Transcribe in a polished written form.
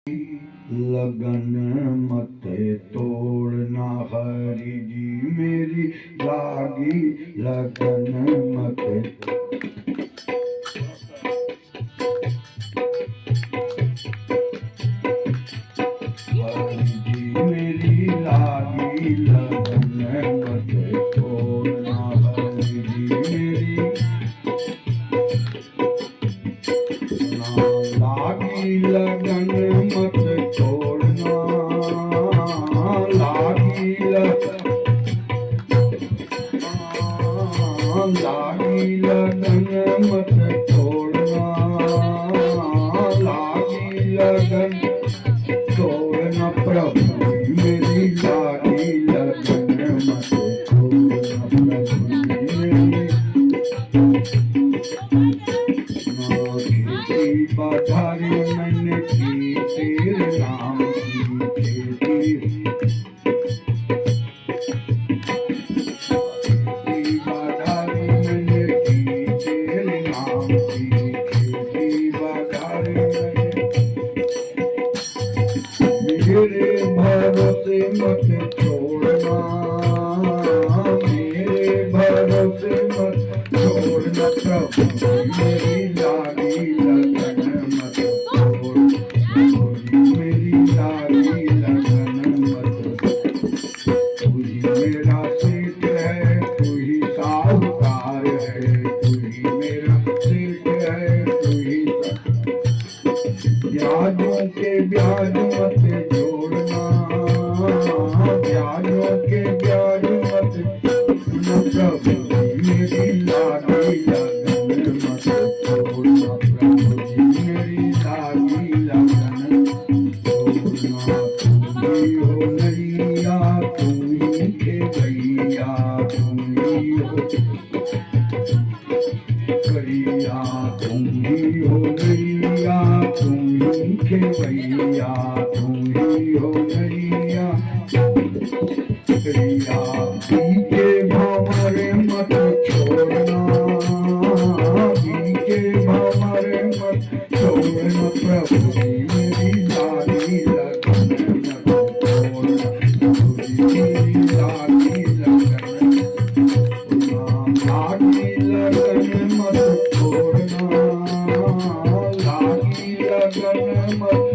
लगन मत तोड़ना हरि जी मेरी लागी लगन मत हरि जी मेरी लागी लगन मत तोड़ना हरि जी मेरी लागी लगन मत छोड़ना लागी लगन मत छोड़ना लागी लगन छोड़ना प्रभु मेरी लागी लगन मत छोड़ना प्रभु मेरी खेती बाधारी मैंने की तेरे नाम की खेती बाधारी मैंने की तेरे नाम की खेती बाधारी मेरे भरोसे मत छोड़ना मेरे भरोसे मत छोड़ना प्रभु मेरी लागी लगन मत छोड़ मेरी लागी लगन मत तू ही मेरा सेठ है तू ही साहूकार है तू ही मेरा सेठ है तू ही ब्याजों के ब्याज मत जोड़ना ब्याजों के ब्याज मत प्रभु मेरी लागी लगन मत छोड़ना प्रभु मेरी लागी लगन छोड़ना तू ही हो नैया तू ही खेवैया तू ही हो करिया तू ही हो नैया तू ही खेवैया तू ही हो नैया करिया के भंवर मत छोड़ना के भंवर मत छोड़ना प्रभु मेरी लागी लगन मत छोड़ना मेरी लागी लगन लागी लगन मत छोड़ना लागी लगन मत